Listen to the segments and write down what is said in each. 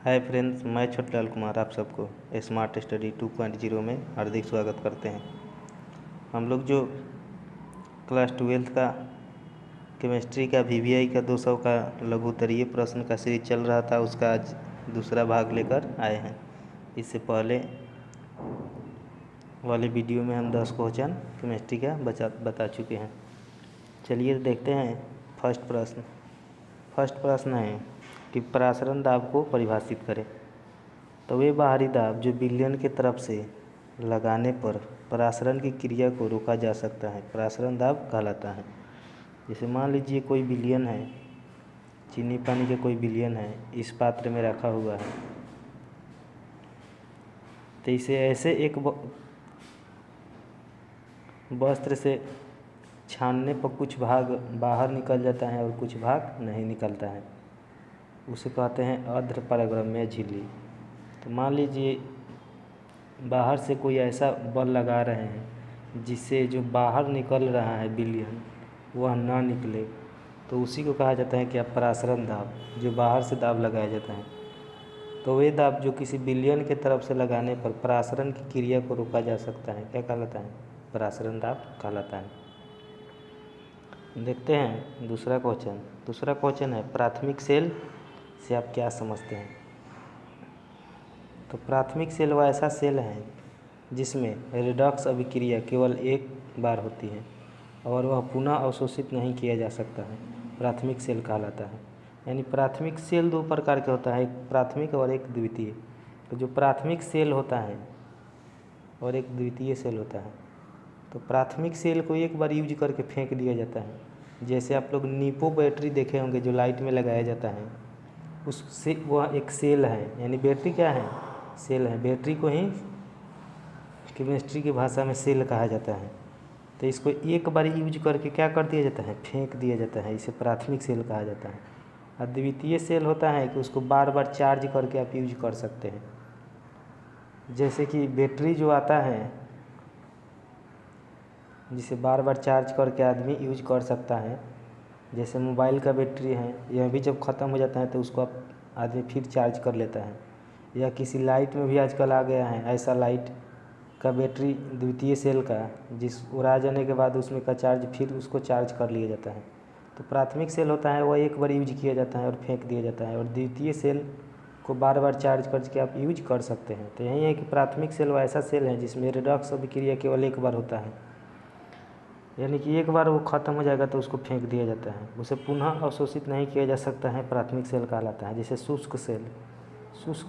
Hi friends, मैं छोटलाल कुमार आप सबको स्मार्ट स्टडी 2.0 में हार्दिक स्वागत करते हैं। हम लोग जो क्लास 12 का केमिस्ट्री का VVI का 200 का लघुत्तरीय प्रश्न का सीरीज चल रहा था, उसका आज दूसरा भाग लेकर आए हैं। इससे पहले वाले वीडियो में हम 10 क्वेश्चन केमिस्ट्री का बता चुके हैं। चलिए देखते हैं फर्स्ट प्रश्न है कि परासरण दाब को परिभाषित करें। तो वे बाहरी दाब जो विलयन की तरफ से लगाने पर परासरण की क्रिया को रोका जा सकता है, परासरण दाब कहलाता है। जैसे मान लीजिए कोई विलयन है, चीनी पानी का कोई विलयन है, इस पात्र में रखा हुआ है, तो इसे ऐसे एक वस्त्र से छानने पर कुछ भाग बाहर निकल जाता है और कुछ भाग नहीं निकलता है, उसे कहते हैं अर्ध पारगम्य झिल्ली। तो मान लीजिए बाहर से कोई ऐसा बल लगा रहे हैं जिससे जो बाहर निकल रहा है विलयन वह ना निकले, तो उसी को कहा जाता है कि परासरण दाब, जो बाहर से दाब लगाया जाता है। तो वे दाब जो किसी विलयन के तरफ से लगाने पर परासरण की क्रिया को रोका जा सकता है, क्या कहलाता है? परासरण दाब कहलाता है। देखते हैं दूसरा क्वेश्चन है प्राथमिक सेल से आप क्या समझते हैं। तो प्राथमिक सेल वह ऐसा सेल है जिसमें रिडॉक्स अभिक्रिया केवल एक बार होती है और वह पुनः अवशोषित नहीं किया जा सकता है, प्राथमिक सेल कहलाता है। यानी प्राथमिक सेल दो प्रकार के होता है, एक प्राथमिक और एक द्वितीय। तो जो प्राथमिक सेल होता है और एक द्वितीय सेल होता है, तो प्राथमिक सेल को एक बार यूज करके फेंक दिया जाता है। जैसे आप लोग नीपो बैटरी देखे होंगे जो लाइट में लगाया जाता है, उससे वह एक सेल है। यानी बैटरी क्या है? सेल है। बैटरी को ही केमिस्ट्री की भाषा में सेल कहा जाता है। तो इसको एक बार यूज करके क्या कर दिया जाता है? फेंक दिया जाता है, इसे प्राथमिक सेल कहा जाता है। और द्वितीय सेल होता है कि उसको बार बार चार्ज करके आप यूज कर सकते हैं। जैसे कि बैटरी जो आता है जिसे बार बार चार्ज करके आदमी यूज कर सकता है, जैसे मोबाइल का बैटरी है, यह भी जब ख़त्म हो जाता है तो उसको आदमी फिर चार्ज कर लेता है। या किसी लाइट में भी आजकल आ गया है ऐसा लाइट का बैटरी द्वितीय सेल का, जिस उड़ा जाने के बाद उसमें का चार्ज फिर उसको चार्ज कर लिया जाता है। तो प्राथमिक सेल होता है वह एक बार यूज किया जाता है और फेंक दिया जाता है, और द्वितीय सेल को बार बार चार्ज करके आप यूज कर सकते हैं। तो यही है कि प्राथमिक सेल वह ऐसा सेल है जिसमें रिडॉक्स अभिक्रिया केवल एक बार होता है, यानी कि एक बार वो ख़त्म हो जाएगा तो उसको फेंक दिया जाता है, उसे पुनः अवशोषित नहीं किया जा सकता है, प्राथमिक सेल कहलाता है। जैसे शुष्क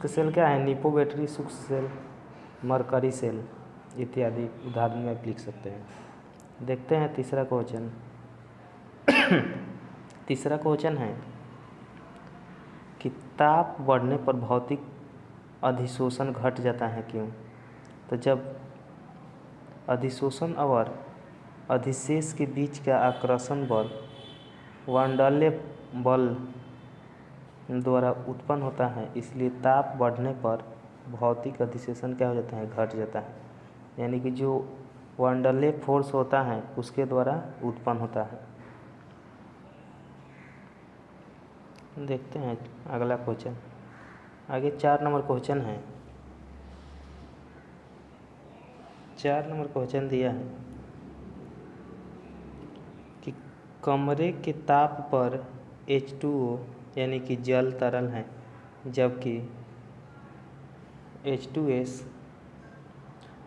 सेल क्या है? नीपो बैटरी, शुष्क सेल, मरकरी सेल इत्यादि उदाहरण में आप लिख सकते हैं। देखते हैं तीसरा क्वेश्चन है कि ताप बढ़ने पर भौतिक अधिशोषण घट जाता है, क्यों? तो जब अधिशोषण और अधिशेष के बीच का आकर्षण बल वायुमंडलीय बल द्वारा उत्पन्न होता है, इसलिए ताप बढ़ने पर भौतिक अधिशोषण क्या हो जाता है? घट जाता है। यानी कि जो वायुमंडलीय फोर्स होता है उसके द्वारा उत्पन्न होता है। देखते हैं अगला क्वेश्चन। आगे 4 नंबर क्वेश्चन है। 4 नंबर क्वेश्चन दिया है कि कमरे के ताप पर H2O यानी कि जल तरल है, जबकि H2S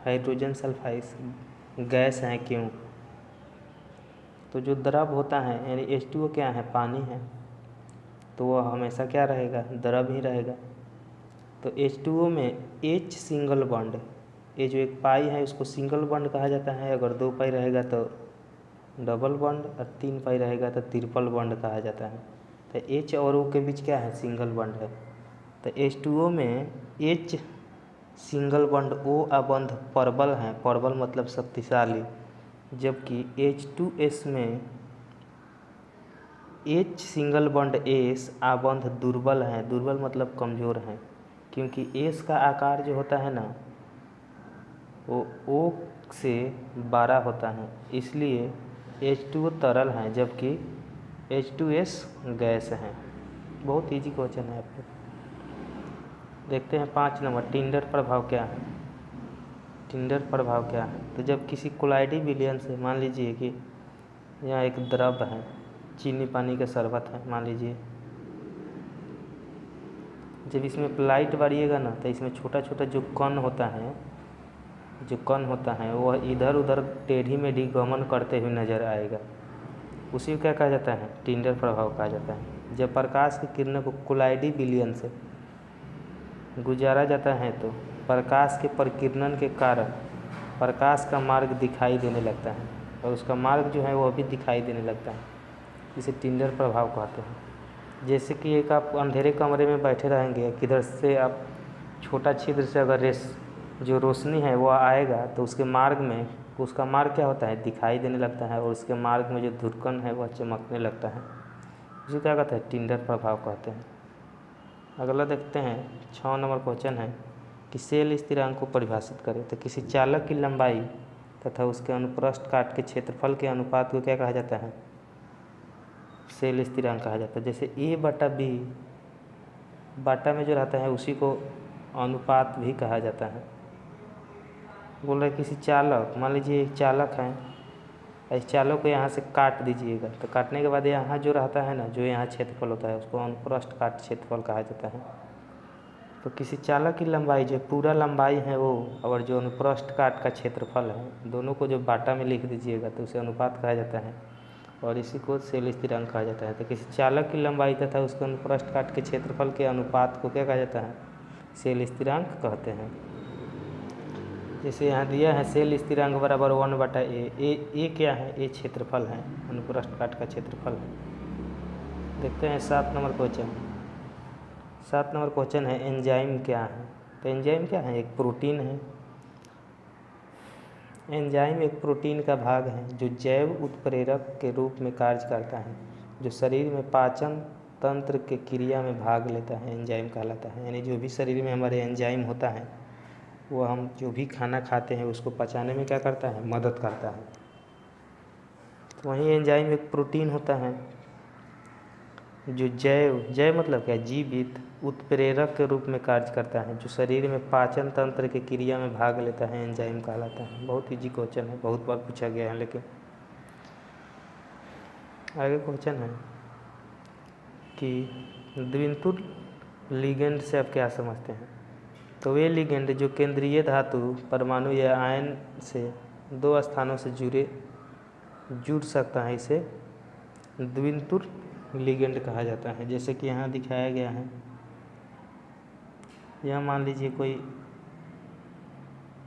हाइड्रोजन सल्फाइड गैस है, क्यों? तो जो द्रव होता है यानी H2O क्या है? पानी है, तो वह हमेशा क्या रहेगा? द्रव ही रहेगा। तो H2O में H सिंगल बॉन्ड, ये जो एक पाई है उसको सिंगल बॉन्ड कहा जाता है। अगर 2 पाई रहेगा तो डबल बॉन्ड, और 3 पाई रहेगा तो ट्रिपल बॉन्ड कहा जाता है। तो H और O के बीच क्या है? सिंगल बॉन्ड है। तो H2O में H सिंगल बॉन्ड, O आबंध प्रबल है, प्रबल मतलब शक्तिशाली, जबकि H2S में H सिंगल बॉन्ड S आबंध दुर्बल है, दुर्बल मतलब कमज़ोर है, क्योंकि S का आकार जो होता है ना वो O से बड़ा होता है, इसलिए H2O तरल है जबकि H2S गैस है। बहुत इजी क्वेश्चन है आपको। देखते हैं 5 नंबर, टिंडर प्रभाव क्या है। टिंडर प्रभाव क्या है? तो जब किसी कोलाइडी विलयन से, मान लीजिए कि यहाँ एक द्रव है, चीनी पानी का शरबत है मान लीजिए, जब इसमें लाइट बढ़िएगा ना तो इसमें छोटा छोटा जो कण होता है वह इधर उधर टेढ़ी मेढ़ी गमन करते हुए नज़र आएगा। उसी को क्या कहा जाता है? टिंडर प्रभाव कहा जाता है। जब प्रकाश की किरणों को कोलाइडी विलयन से गुजारा जाता है तो प्रकाश के परिकिरणन के कारण प्रकाश का मार्ग दिखाई देने लगता है और उसका मार्ग जो है वह भी दिखाई देने लगता है। इसे टिंडर प्रभाव कहते हैं। जैसे कि एक आप अंधेरे कमरे में बैठे रहेंगे, किधर से आप छोटा छिद्र से अगर जो रोशनी है वह आएगा तो उसका मार्ग क्या होता है? दिखाई देने लगता है और उसके मार्ग में जो धुरकन है वह चमकने लगता है। उसे क्या कहते हैं? टिंडर प्रभाव कहते हैं। अगला देखते हैं 6 नंबर क्वेश्चन है कि सेल स्थिरांक को परिभाषित करें। तो किसी चालक की लंबाई तथा उसके अनुप्रस्थ काट के क्षेत्रफल के अनुपात को क्या कहा जाता है? सेल स्थिरांक कहा जाता है। जैसे A/B बाटा में जो रहता है उसी को अनुपात भी कहा जाता है। बोल रहे किसी चालक, मान लीजिए एक चालक है, इस चालक को यहाँ से काट दीजिएगा तो काटने के बाद यहाँ जो रहता है ना, जो यहाँ क्षेत्रफल होता है उसको अनुप्रस्थ काट क्षेत्रफल कहा जाता है। तो किसी चालक की लंबाई जो पूरा लंबाई है वो और जो अनुप्रस्थ काट का क्षेत्रफल है, दोनों को जो बाटा में लिख दीजिएगा तो उसे अनुपात कहा जाता है और इसी को सेल स्थिरांक कहा जाता है। तो किसी चालक की लंबाई तथा उसके अनुप्रस्थ काट के क्षेत्रफल के अनुपात को क्या कहा जाता है? सेल स्थिरांक कहते हैं। जैसे यहाँ दिया है सेल स्थिरांक बराबर 1/A। ए क्या है? ए क्षेत्रफल है, अनुप्रस्थ काट का क्षेत्रफल है। देखते हैं 7 नंबर क्वेश्चन। 7 नंबर क्वेश्चन है एंजाइम क्या है? तो एंजाइम क्या है? एक प्रोटीन है। एंजाइम एक प्रोटीन का भाग है जो जैव उत्प्रेरक के रूप में कार्य करता है, जो शरीर में पाचन तंत्र के क्रिया में भाग लेता है, एंजाइम कहलाता है। यानी जो भी शरीर में हमारे एंजाइम होता है वो हम जो भी खाना खाते हैं उसको पचाने में क्या करता है? मदद करता है। तो वहीं एंजाइम एक प्रोटीन होता है जो जैव मतलब क्या? जीवित उत्प्रेरक के रूप में कार्य करता है, जो शरीर में पाचन तंत्र की क्रिया में भाग लेता है, एंजाइम कहलाता है। बहुत इजी क्वेश्चन है, बहुत बार पूछा गया है। लेकिन आगे क्वेश्चन है कि द्विंतुल लिगेंड से आप क्या समझते हैं? तो वे लिगेंड जो केंद्रीय धातु परमाणु या आयन से 2 स्थानों से जुड़ सकता है, इसे द्विंतुल लिगेंड कहा जाता है। जैसे कि यहाँ दिखाया गया है, यह मान लीजिए कोई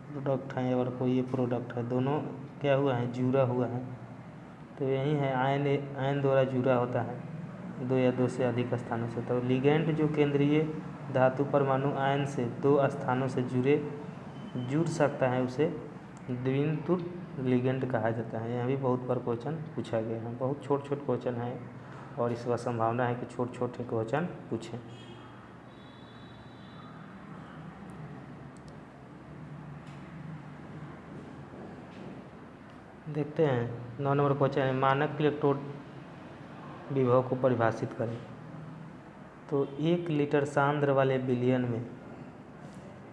प्रोडक्ट है और कोई ये प्रोडक्ट है, दोनों क्या हुआ है? जुड़ा हुआ है। तो यही है आयन द्वारा जुड़ा होता है 2 या 2 से अधिक स्थानों से। तो लिगेंड जो केंद्रीय धातु परमाणु आयन से 2 स्थानों से जुड़ सकता है उसे द्विंतुल लिगेंड कहा जाता है। यह भी बहुत बार क्वेश्चन पूछा गया है। बहुत छोटे क्वेश्चन है और इसका संभावना है कि छोटे क्वेश्चन पूछें। देखते हैं 9 नंबर क्वेश्चन है मानक इलेक्ट्रोड विभव को परिभाषित करें। तो 1 लीटर सांद्र वाले विलयन में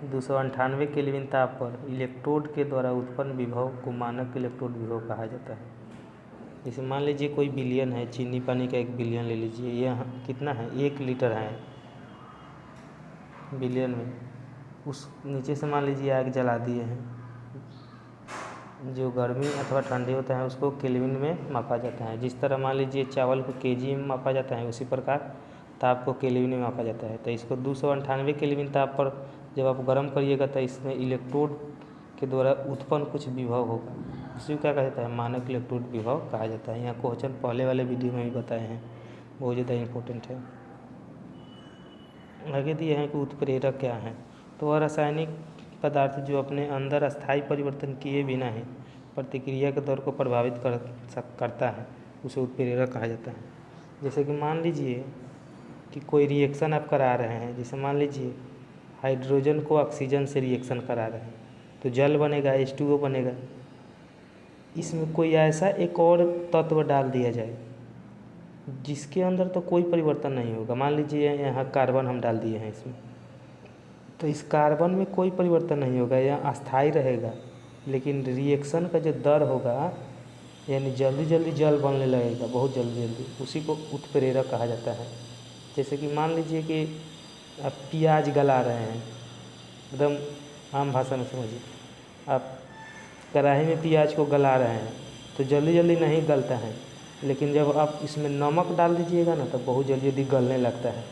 298 केल्विन ताप पर इलेक्ट्रोड के द्वारा उत्पन्न विभव को मानक इलेक्ट्रोड विभव कहा जाता है। जैसे मान लीजिए कोई विलयन है, चीनी पानी का एक विलयन ले लीजिए, यह कितना है? 1 लीटर है विलयन में। उस नीचे से मान लीजिए आग जला दिए हैं, जो गर्मी अथवा ठंडी होता है उसको केल्विन में मापा जाता है। जिस तरह मान लीजिए चावल को केजी में मापा जाता है, उसी प्रकार ताप को केल्विन में मापा जाता है। तो इसको 298 केल्विन ताप पर जब आप गर्म करिएगा तो इसमें इलेक्ट्रोड के द्वारा उत्पन्न कुछ विभव होगा, उसी को क्या कहा जाता है? मानक इलेक्ट्रोड विभव कहा जाता है। यहाँ क्वेश्चन पहले वाले वीडियो में भी बताए हैं, बहुत ज़्यादा इम्पोर्टेंट है। आगे दिए हैं कि उत्प्रेरक क्या है? तो वह रासायनिक पदार्थ जो अपने अंदर अस्थायी परिवर्तन किए बिना ही प्रतिक्रिया के दौर को प्रभावित करता है, उसे उत्प्रेरक कहा जाता है। जैसे कि मान लीजिए कि कोई रिएक्शन आप करा रहे हैं, जैसे मान लीजिए हाइड्रोजन को ऑक्सीजन से रिएक्शन करा रहे हैं तो जल बनेगा, H2O बनेगा। इसमें कोई ऐसा एक और तत्व डाल दिया जाए जिसके अंदर तो कोई परिवर्तन नहीं होगा। मान लीजिए यहाँ कार्बन हम डाल दिए हैं, इसमें तो इस कार्बन में कोई परिवर्तन नहीं होगा, यह अस्थायी रहेगा, लेकिन रिएक्शन का जो दर होगा यानी जल्दी जल्दी जल बनने लगेगा, बहुत जल्दी जल्दी, उसी को उत्प्रेरक कहा जाता है। जैसे कि मान लीजिए कि आप प्याज गला रहे हैं, एकदम आम भाषा में समझिए, आप कढ़ाई में प्याज को गला रहे हैं तो जल्दी जल्दी नहीं गलता है, लेकिन जब आप इसमें नमक डाल दीजिएगा ना तो बहुत जल्दी जल्दी गलने लगता है।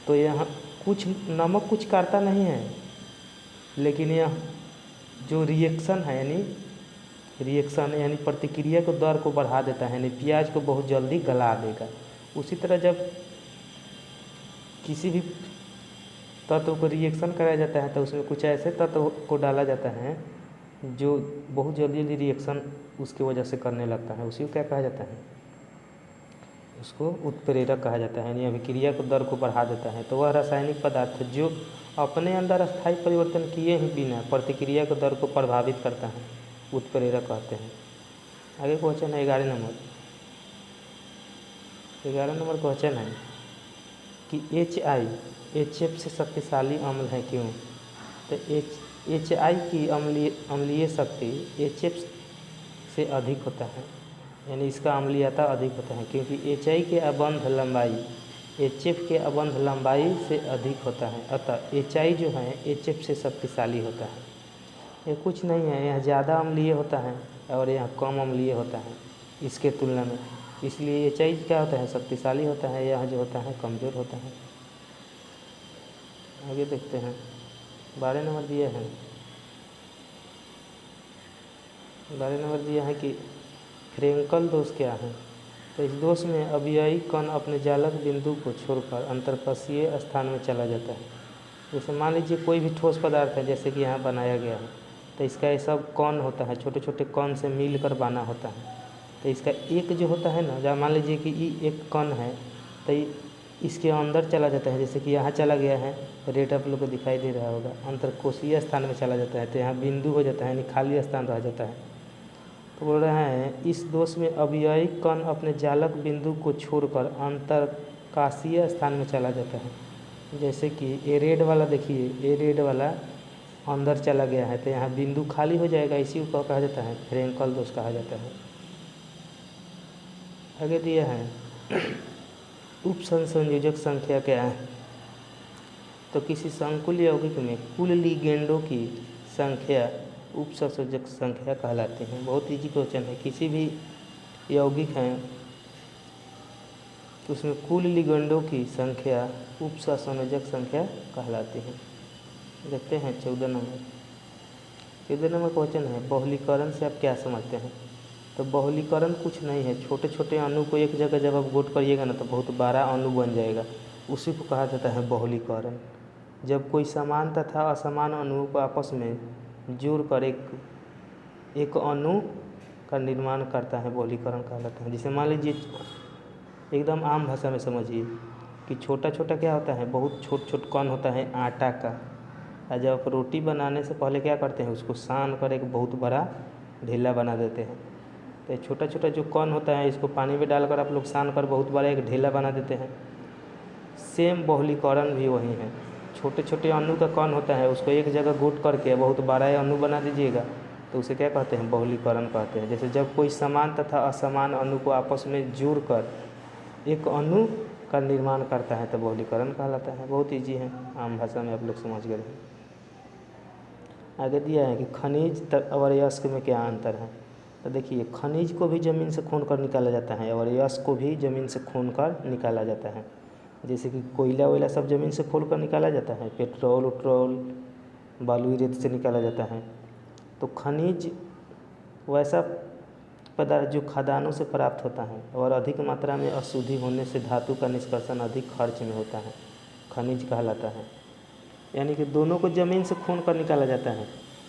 तो यहाँ कुछ नमक कुछ करता नहीं है, लेकिन यह जो रिएक्शन है यानी प्रतिक्रिया को दर को बढ़ा देता है, यानी प्याज को बहुत जल्दी गला देगा। उसी तरह जब किसी भी तत्व को रिएक्शन कराया जाता है तो उसमें कुछ ऐसे तत्व को डाला जाता है जो बहुत जल्दी जल्दी रिएक्शन उसकी वजह से करने लगता है, उसी को क्या कहा जाता है, उसको उत्प्रेरक कहा जाता है, यानी अभिक्रिया को दर को बढ़ा देता है। तो वह रासायनिक पदार्थ है जो अपने अंदर अस्थायी परिवर्तन किए ही बिना प्रतिक्रिया को दर को प्रभावित करता है, उत्प्रेरक कहते हैं। आगे क्वेश्चन है 11 नंबर। 11 नंबर क्वेश्चन है कि HF से शक्तिशाली अम्ल है क्यों? तो HI की अम्लीय शक्ति HF से अधिक होता है, यानी इसका अम्लीयता अधिक होता है, क्योंकि HI के अबंध लंबाई HF के अबंध लंबाई से अधिक होता है, अतः HI जो है HF से शक्तिशाली होता है। ये कुछ नहीं है, यह ज़्यादा अम्लीय होता है और यह कम अम्लीय होता है इसके तुलना में, इसलिए HI क्या होता है, शक्तिशाली होता है, यह जो होता है कमज़ोर होता है। आगे देखते हैं 12 नंबर दिया है। 12 नंबर दिया है कि फ्रेंकल दोष क्या है? तो इस दोष में अवयवी कण अपने जालक बिंदु को छोड़कर अंतरकशीय स्थान में चला जाता है। जैसे मान लीजिए कोई भी ठोस पदार्थ है, जैसे कि यहाँ बनाया गया है, तो इसका ये सब कण होता है, छोटे छोटे कण से मिलकर बना होता है। तो इसका एक जो होता है ना, जहाँ मान लीजिए कि ये एक कण है तो इसके अंदर चला जाता है, जैसे कि यहाँ चला गया है, रेड आप लोग को दिखाई दे रहा होगा, अंतरकोशीय स्थान में चला जाता है, तो यहाँ बिंदु हो जाता है, यानी खाली स्थान रह जाता है। तो बोल रहे हैं इस दोष में अवयवी कण अपने जालक बिंदु को छोड़कर अंतरकाशीय स्थान में चला जाता है। जैसे कि ये रेड वाला देखिए, ये रेड वाला अंदर चला गया है, तो यहाँ बिंदु खाली हो जाएगा, इसी को कहा जाता है फ्रेंकल दोष कहा जाता है। आगे दिया है उपसंयोजक संख्या क्या है? तो किसी संकुल यौगिक में कुल लिगेंडों की संख्या उपसंयोजक संख्या कहलाती है। बहुत इजी क्वेश्चन है, किसी भी यौगिक हैं तो उसमें कुल लिगेंडों की संख्या उपसंयोजक संख्या कहलाती है। देखते हैं 14 नंबर। 14 नंबर क्वेश्चन है बहुलीकरण से आप क्या समझते हैं? तो बहुलीकरण कुछ नहीं है, छोटे छोटे अणु को एक जगह जब आप गुट करिएगा ना तो बहुत बड़ा अणु बन जाएगा, उसी को कहा जाता है बहुलीकरण। जब कोई समान तथा असमान अणुओं को आपस में जोड़कर एक अणु का निर्माण करता है, बहुलीकरण कहलाता है। जैसे मान लीजिए एकदम आम भाषा में समझिए कि छोटा छोटा क्या होता है, बहुत छोट छोट कण होता है आटा का, और जब आप रोटी बनाने से पहले क्या करते हैं, उसको सान कर एक बहुत बड़ा ढेला बना देते हैं। तो छोटा छोटा जो कण होता है इसको पानी में डालकर आप लोग सान कर बहुत बड़ा एक ढेला बना देते हैं। सेम बहुलीकरण भी वही है, छोटे छोटे अणु का कण होता है, उसको एक जगह गुट करके बहुत बड़ा अणु बना दीजिएगा तो उसे क्या कहते हैं, बहुलीकरण कहते हैं। जैसे जब कोई समान तथा असमान अणु को आपस में जोड़कर एक अणु का निर्माण करता है तो बहुलीकरण कहलाता है। बहुत ईजी है, आम भाषा में आप लोग समझ गए हैं। आगे दिया है कि खनिज और अयस्क में क्या अंतर है? तो देखिए खनिज को भी ज़मीन से खून कर निकाला जाता है और अयस्क को भी ज़मीन से खून कर निकाला जाता है। जैसे कि कोयला वोयला सब ज़मीन से खोल कर निकाला जाता है, पेट्रोल उट्रोल बालू रेत से निकाला जाता है। तो खनिज वैसा पदार्थ जो खदानों से प्राप्त होता है और अधिक मात्रा में अशुद्धि होने से धातु का निष्कर्षण अधिक खर्च में होता है, खनिज कहलाता है। यानी कि दोनों को ज़मीन से खून कर निकाला जाता है,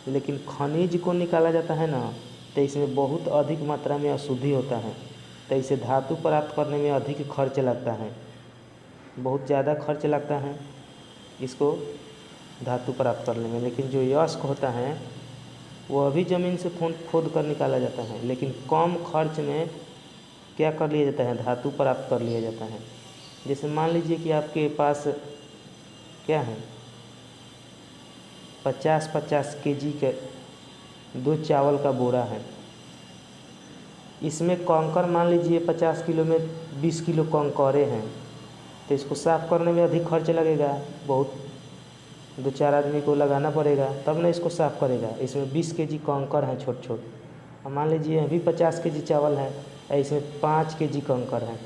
लेकिन खनिज को निकाला जाता है ना तो इसमें बहुत अधिक मात्रा में अशुद्धि होता है, तो इसे धातु प्राप्त करने में अधिक खर्च लगता है, बहुत ज़्यादा खर्च लगता है इसको धातु प्राप्त करने में। लेकिन जो अयस्क होता है वह भी ज़मीन से खोद कर निकाला जाता है, लेकिन कम खर्च में क्या कर लिया जाता है, धातु प्राप्त कर लिया जाता है। जैसे मान लीजिए कि आपके पास क्या है, 50-50 केजी के 2 चावल का बोरा है। इसमें कंकर मान लीजिए 50 किलो में 20 किलो कंकरे हैं, तो इसको साफ़ करने में अधिक खर्च लगेगा, बहुत 2-4 आदमी को लगाना पड़ेगा तब ना इसको साफ़ करेगा। इसमें 20 केजी कंकर हैं छोट छोट, और मान लीजिए अभी 50 केजी चावल है, इसमें 5 केजी कंकर हैं,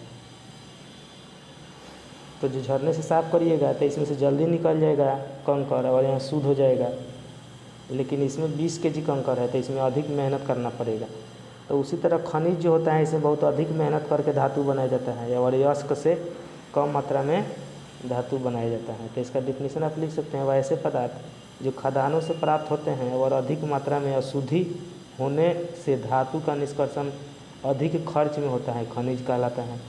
तो जो झरने से साफ़ करिएगा तो इसमें से जल्दी निकल जाएगा कंकर और यहाँ शुद्ध हो जाएगा। लेकिन इसमें 20 केजी कंकर है तो इसमें अधिक मेहनत करना पड़ेगा। तो उसी तरह खनिज जो होता है इसमें बहुत अधिक मेहनत करके धातु बनाया जाता है, और अयस्क से कम मात्रा में धातु बनाया जाता है। तो इसका डिफिनीशन आप लिख सकते हैं, वह ऐसे पदार्थ जो खदानों से प्राप्त होते हैं और अधिक मात्रा में अशुद्धि होने से धातु का निष्कर्षण अधिक खर्च में होता है, खनिज कहलाता है।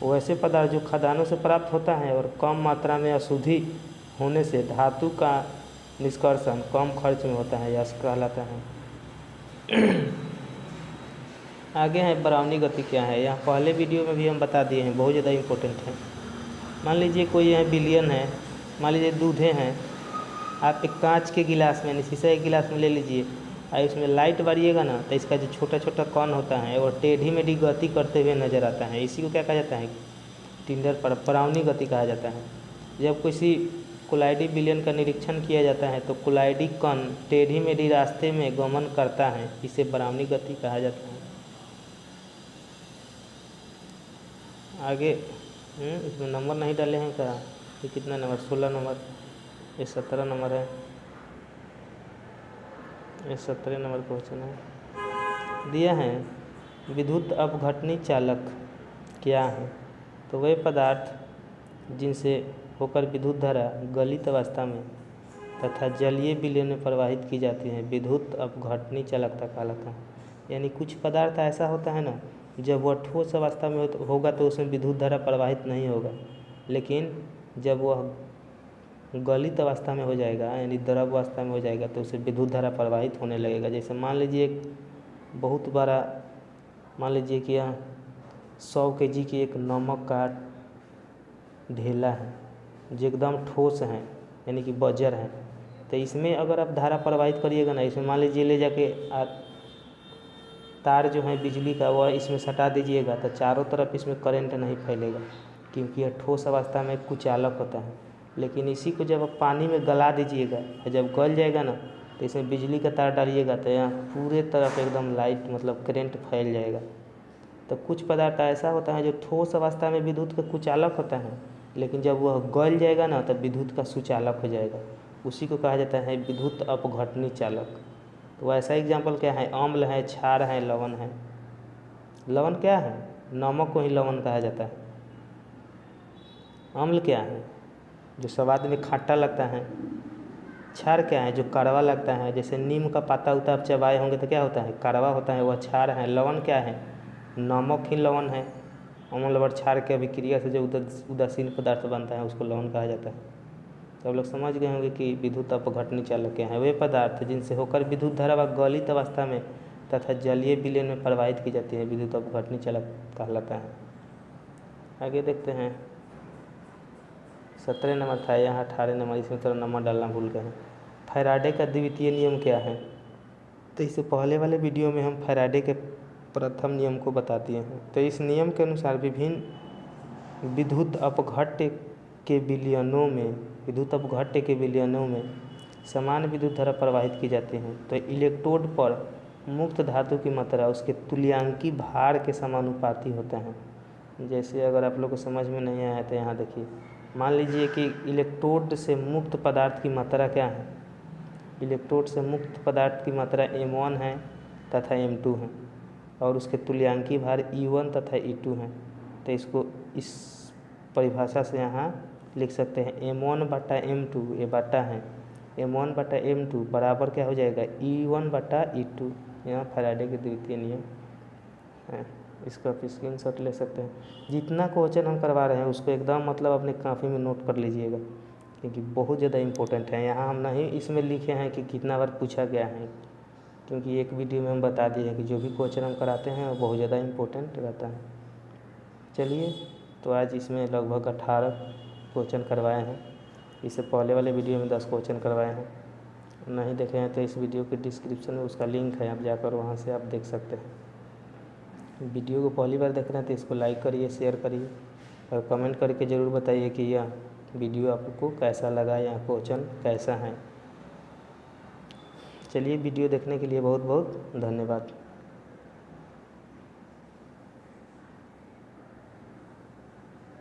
वैसे पदार्थ जो खदानों से प्राप्त होता है और कम मात्रा में अशुद्धि होने से धातु का निष्कर्षण कम खर्च में होता है, यह कहलाता है। आगे है ब्राउनी गति क्या है। यहाँ पहले वीडियो में भी हम बता दिए हैं, बहुत ज़्यादा इम्पोर्टेंट है। मान लीजिए कोई यहाँ विलियन है, मान लीजिए दूधे हैं, आप एक कांच के गिलास में यानी शीशा के गिलास में ले लीजिए और इसमें लाइट मारिएगा ना, तो इसका जो छोटा छोटा कण होता है वो टेढ़ी मेढ़ी गति करते हुए नज़र आता है। इसी को क्या कहा जाता है, टिंडर पर ब्राउनी गति कहा जाता है। जब किसी कोलाइडी विलयन का निरीक्षण किया जाता है तो कोलाइडी कण टेढ़ी मेढ़ी रास्ते में गमन करता है, इसे ब्राउनी गति कहा जाता है। आगे इसमें नंबर नहीं डाले हैं क्या, ये कितना नंबर, 16 नंबर, ये 17 नंबर है, ये 17 नंबर क्वेश्चन है। दिया है विद्युत अपघटनी चालक क्या है। तो वे पदार्थ जिनसे होकर विद्युत धारा गलित अवस्था में तथा जलीय विलयन में प्रवाहित की जाती है विद्युत अपघटनी चालकता कहलाता है। यानी कुछ पदार्थ ऐसा होता है ना, जब वह ठोस अवस्था में होगा तो उसमें विद्युत धारा प्रवाहित नहीं होगा, लेकिन जब वह गलित अवस्था में हो जाएगा यानी द्रव अवस्था में हो जाएगा तो उसे विद्युत धारा प्रवाहित होने लगेगा। जैसे मान लीजिए एक बहुत बड़ा, मान लीजिए कि यहाँ 100 केजी की एक नमक का ढेला है जो एकदम ठोस है यानी कि बजर है, तो इसमें अगर आप धारा प्रवाहित करिएगा ना, इसमें मान लीजिए ले जाके तार जो है बिजली का वह इसमें सटा दीजिएगा तो चारों तरफ इसमें करंट नहीं फैलेगा, क्योंकि यह ठोस अवस्था में कुचालक होता है। लेकिन इसी को जब आप पानी में गला दीजिएगा और जब गल जाएगा ना, तो इसमें बिजली का तार डालिएगा तो यहाँ पूरे तरफ एकदम लाइट मतलब करंट फैल जाएगा। तो कुछ पदार्थ ऐसा होता है जो ठोस अवस्था में विद्युत का कुचालक होता है, लेकिन जब वह गल जाएगा ना तब विद्युत का सुचालक हो जाएगा, उसी को कहा जाता है विद्युत अपघटनी चालक। तो वैसा एग्जाम्पल क्या है, अम्ल है, क्षार है, लवण है। लवण क्या है, नमक को ही लवण कहा जाता है। अम्ल क्या है, जो स्वाद में खट्टा लगता है। क्षार क्या है, जो कड़वा लगता है। जैसे नीम का पत्ता उता आप चबाए होंगे तो क्या होता है, कड़वा होता है, वह क्षार है। लवण क्या है, नमक ही लवण है। अम्ल और क्षार के अभिक्रिया से जो उदासीन पदार्थ बनता है उसको लवण कहा जाता है। तो आप लोग समझ गए होंगे कि विद्युत अपघटनी चालक क्या है। वे पदार्थ जिनसे होकर विद्युत धारा व गलित अवस्था में तथा जलीय विलयन में प्रवाहित की जाती है विद्युत अपघटनी चालक कहलाता है। आगे देखते हैं, 17 नंबर था, यहाँ 18 नंबर, इसमें थोड़ा नंबर डालना भूल गए हैं। फैराडे का द्वितीय नियम क्या है। तो इससे पहले वाले वीडियो में हम फैराडे के प्रथम नियम को बता दिए हैं। तो इस नियम के अनुसार विभिन्न विद्युत अपघट्य के विलयनों में समान विद्युत धारा प्रवाहित की जाती है। तो इलेक्ट्रोड पर मुक्त धातु की मात्रा उसके तुल्यांकी भार के समानुपाती होता है। जैसे अगर आप लोग को समझ में नहीं आया तो यहाँ देखिए, मान लीजिए कि इलेक्ट्रोड से मुक्त पदार्थ की मात्रा क्या है। इलेक्ट्रोड से मुक्त पदार्थ की मात्रा M1 है तथा M2 है, और उसके तुल्यांकी भार E1 तथा E2 हैं। तो इसको इस परिभाषा से यहाँ लिख सकते हैं, M1/M2, ये बटा है, M1/M2 बराबर क्या हो जाएगा, E1/E2। यहाँ फैराडे के द्वितीय नियम है, इसका आप स्क्रीनशॉट ले सकते हैं। जितना क्वेश्चन हम करवा रहे हैं उसको एकदम मतलब अपने कापी में नोट कर लीजिएगा, क्योंकि बहुत ज़्यादा इम्पोर्टेंट है। यहाँ हम नहीं इसमें लिखे हैं कि कितना बार पूछा गया है, क्योंकि एक वीडियो में हम बता दिए हैं कि जो भी क्वेश्चन हम कराते हैं वो बहुत ज़्यादा इम्पोर्टेंट रहता है। चलिए, तो आज इसमें लगभग 18 क्वेश्चन करवाए हैं। इससे पहले वाले वीडियो में 10 क्वेश्चन करवाए हैं। नहीं देखे हैं तो इस वीडियो के डिस्क्रिप्शन में उसका लिंक है, आप जाकर वहाँ से आप देख सकते हैं। वीडियो को पहली बार देख रहे हैं तो इसको लाइक करिए, शेयर करिए और कमेंट करके ज़रूर बताइए कि यह वीडियो आपको कैसा लगा या क्वेश्चन कैसा है। चलिए, वीडियो देखने के लिए बहुत बहुत धन्यवाद।